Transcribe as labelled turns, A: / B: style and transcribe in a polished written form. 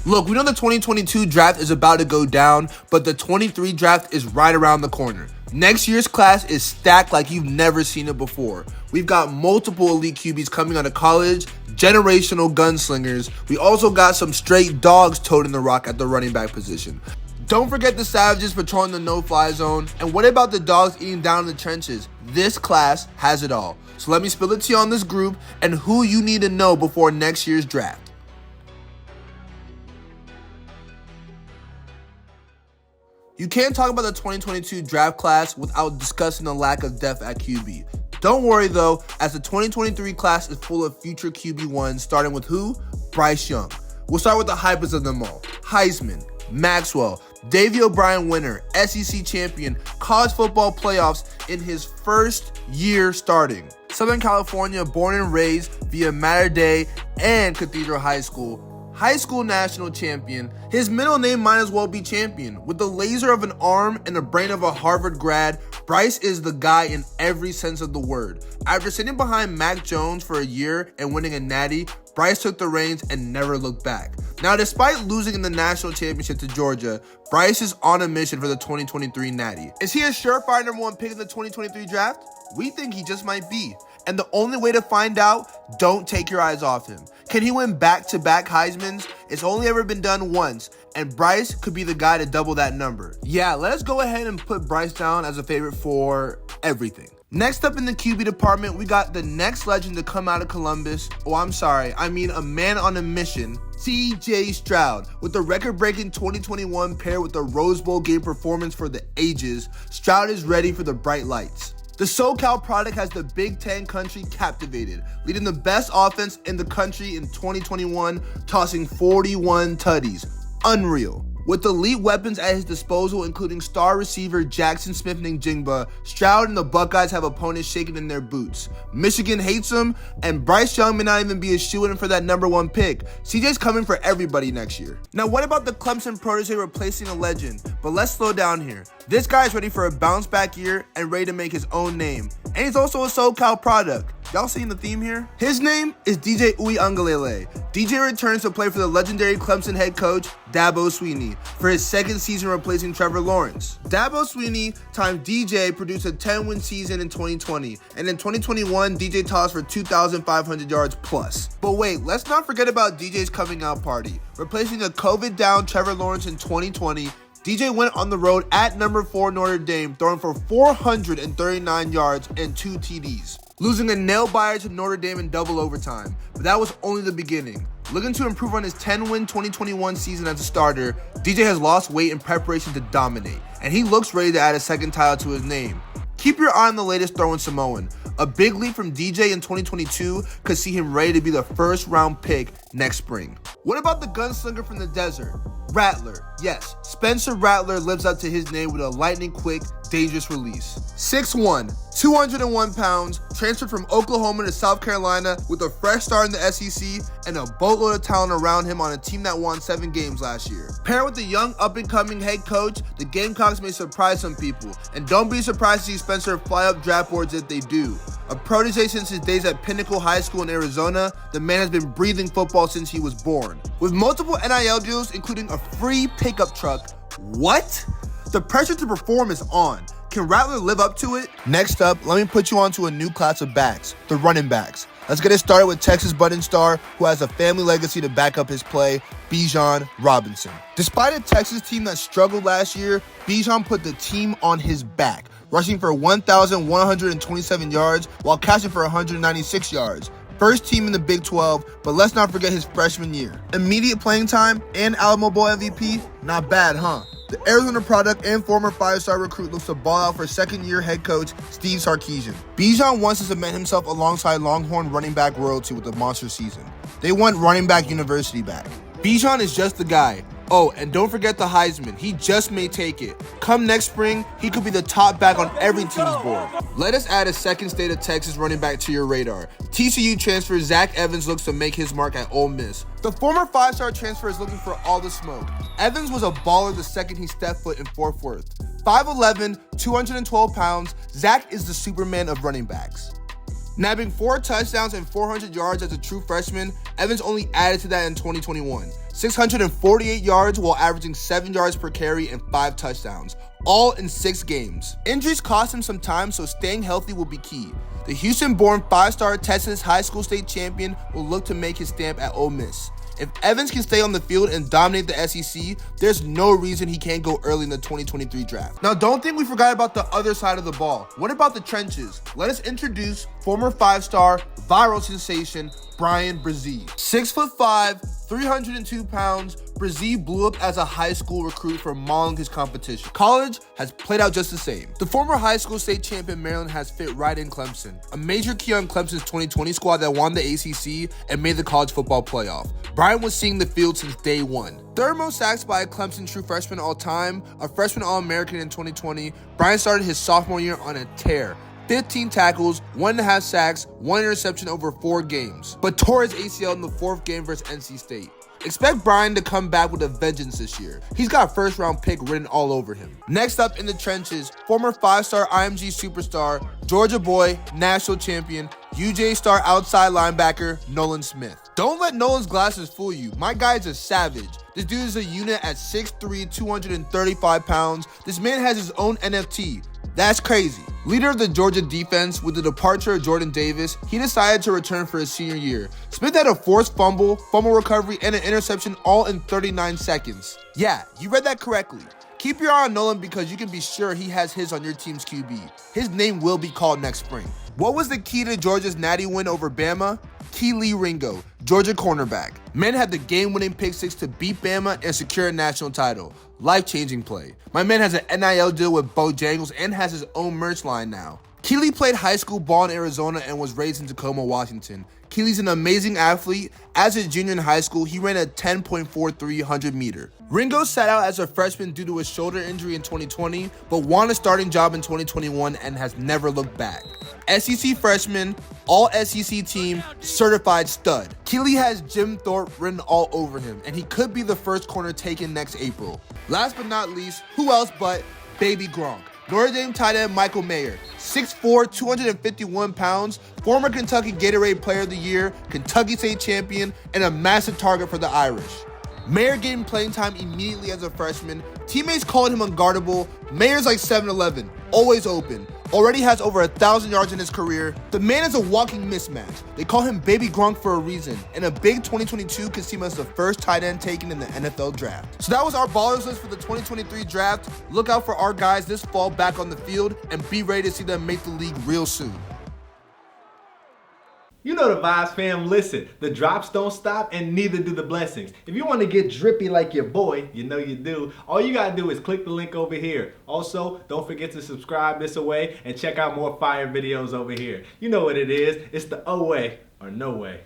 A: Look, we know the 2022 draft is about to go down, but the 23 draft is right around the corner. Next year's class is stacked like you've never seen it before. We've got multiple elite QBs coming out of college, generational gunslingers. We also got some straight dogs toting the rock at the running back position. Don't forget the savages patrolling the no-fly zone. And what about the dogs eating down in the trenches? This class has it all. So let me spill it to you on this group and who you need to know before next year's draft. You can't talk about the 2022 draft class without discussing the lack of depth at QB. Don't worry though, as the 2023 class is full of future QB1s, starting with who? Bryce Young. We'll start with the hypers of them all. Heisman, Maxwell, Davey O'Brien winner, SEC champion, college football playoffs in his first year starting. Southern California, born and raised via Mater Dei and Cathedral High School national champion. His middle name might as well be champion. With the laser of an arm and the brain of a Harvard grad, Bryce is the guy in every sense of the word. After sitting behind Mac Jones for a year and winning a natty, Bryce took the reins and never looked back. Now, despite losing in the national championship to Georgia, Bryce is on a mission for the 2023 natty. Is he a surefire number one pick in the 2023 draft? We think he just might be. And the only way to find out, don't take your eyes off him. Can he win back-to-back Heismans? It's only ever been done once, and Bryce could be the guy to double that number. Yeah, let's go ahead and put Bryce down as a favorite for everything. Next up in the QB department, we got the next legend to come out of Columbus. A man on a mission, CJ Stroud. With the record-breaking 2021 pair with the Rose Bowl game performance for the ages, Stroud is ready for the bright lights. The SoCal product has the Big Ten country captivated, leading the best offense in the country in 2021, tossing 41 tutties. Unreal. With elite weapons at his disposal, including star receiver Jackson Smith-Njigba, Stroud and the Buckeyes have opponents shaking in their boots. Michigan hates him, and Bryce Young may not even be a shoo-in for that number one pick. CJ's coming for everybody next year. Now, what about the Clemson protege replacing a legend? But let's slow down here. This guy is ready for a bounce-back year and ready to make his own name. And he's also a SoCal product. Y'all seeing the theme here? His name is DJ Uiagalelei. DJ returns to play for the legendary Clemson head coach, Dabo Swinney, for his second season replacing Trevor Lawrence. Dabo Swinney timed DJ produced a 10-win season in 2020, and in 2021, DJ tossed for 2,500 yards plus. But wait, let's not forget about DJ's coming out party. Replacing a COVID-down Trevor Lawrence in 2020, DJ went on the road at number 4 Notre Dame, throwing for 439 yards and 2 TDs. Losing a nail-biter to Notre Dame in double overtime, but that was only the beginning. Looking to improve on his 10-win 2021 season as a starter, DJ has lost weight in preparation to dominate, and he looks ready to add a second title to his name. Keep your eye on the latest throwing Samoan. A big leap from DJ in 2022 could see him ready to be the first-round pick next spring. What about the gunslinger from the desert? Rattler. Yes, Spencer Rattler lives up to his name with a lightning-quick, dangerous release. 6'1", 201 pounds, transferred from Oklahoma to South Carolina with a fresh start in the SEC and a boatload of talent around him on a team that won 7 games last year. Paired with the young up-and-coming head coach, the Gamecocks may surprise some people, and don't be surprised to see Spencer fly up draft boards if they do. A protege since his days at Pinnacle High School in Arizona, the man has been breathing football since he was born. With multiple NIL deals, including a free pickup truck, what? The pressure to perform is on. Can Rattler live up to it? Next up, let me put you onto a new class of backs, the running backs. Let's get it started with Texas budding star, who has a family legacy to back up his play, Bijan Robinson. Despite a Texas team that struggled last year, Bijan put the team on his back, rushing for 1,127 yards while catching for 196 yards. First team in the Big 12, but let's not forget his freshman year. Immediate playing time and Alamo Bowl MVP? Not bad, huh? The Arizona product and former 5-star recruit looks to ball out for second-year head coach Steve Sarkisian. Bijan wants to cement himself alongside Longhorn running back royalty with a monster season. They want running back university back. Bijan is just the guy. Oh, and don't forget the Heisman. He just may take it. Come next spring, he could be the top back on every team's board. Let us add a second state of Texas running back to your radar. TCU transfer Zach Evans looks to make his mark at Ole Miss. The former 5-star transfer is looking for all the smoke. Evans was a baller the second he stepped foot in Fort Worth. 5'11", 212 pounds, Zach is the Superman of running backs. Nabbing 4 touchdowns and 400 yards as a true freshman, Evans only added to that in 2021. 648 yards while averaging 7 yards per carry and 5 touchdowns, all in 6 games. Injuries cost him some time, so staying healthy will be key. The Houston-born 5-star Texas high school state champion will look to make his stamp at Ole Miss. If Evans can stay on the field and dominate the SEC, there's no reason he can't go early in the 2023 draft. Now, don't think we forgot about the other side of the ball. What about the trenches? Let us introduce former 5-star viral sensation Brian Brazile. 6'5", 302 pounds, Brazile blew up as a high school recruit for mauling his competition. College has played out just the same. The former high school state champion Maryland has fit right in Clemson, a major key on Clemson's 2020 squad that won the ACC and made the college football playoff. Brian was seeing the field since day one. Third most sacks by a Clemson true freshman all time, a freshman All-American in 2020, Brian started his sophomore year on a tear. 15 tackles, 1.5 sacks, 1 interception over 4 games, but tore his ACL in the 4th game versus NC State. Expect Brian to come back with a vengeance this year. He's got a first-round pick written all over him. Next up in the trenches, former 5-star IMG superstar, Georgia boy, national champion, UJ star outside linebacker, Nolan Smith. Don't let Nolan's glasses fool you. My guy's a savage. This dude is a unit at 6'3", 235 pounds. This man has his own NFT. That's crazy. Leader of the Georgia defense, with the departure of Jordan Davis, he decided to return for his senior year. Smith had a forced fumble recovery, and an interception all in 39 seconds. Yeah, you read that correctly. Keep your eye on Nolan because you can be sure he has his on your team's QB. His name will be called next spring. What was the key to Georgia's natty win over Bama? Keeley Ringer, Georgia cornerback. Man had the game-winning pick six to beat Bama and secure a national title. Life-changing play. My man has an NIL deal with Bojangles and has his own merch line now. Keeley played high school ball in Arizona and was raised in Tacoma, Washington. Keeley's an amazing athlete. As a junior in high school, he ran a 10.43 100-meter. Ringo sat out as a freshman due to a shoulder injury in 2020, but won a starting job in 2021 and has never looked back. SEC freshman, all SEC team, certified stud. Keeley has Jim Thorpe written all over him, and he could be the first corner taken next April. Last but not least, who else but baby Gronk? Notre Dame tight end Michael Mayer, 6'4", 251 pounds, former Kentucky Gatorade Player of the Year, Kentucky State champion, and a massive target for the Irish. Mayer gained playing time immediately as a freshman. Teammates called him unguardable. Mayer's like 7'11", always open. Already has over 1,000 yards in his career. The man is a walking mismatch. They call him Baby Gronk for a reason, and a big 2022 could see him as the first tight end taken in the NFL draft. So that was our ballers list for the 2023 draft. Look out for our guys this fall back on the field, and be ready to see them make the league real soon.
B: You know the vibes, fam. Listen, the drops don't stop and neither do the blessings. If you want to get drippy like your boy, you know you do, all you got to do is click the link over here. Also, don't forget to subscribe this away and check out more fire videos over here. You know what it is. It's the O way or no way.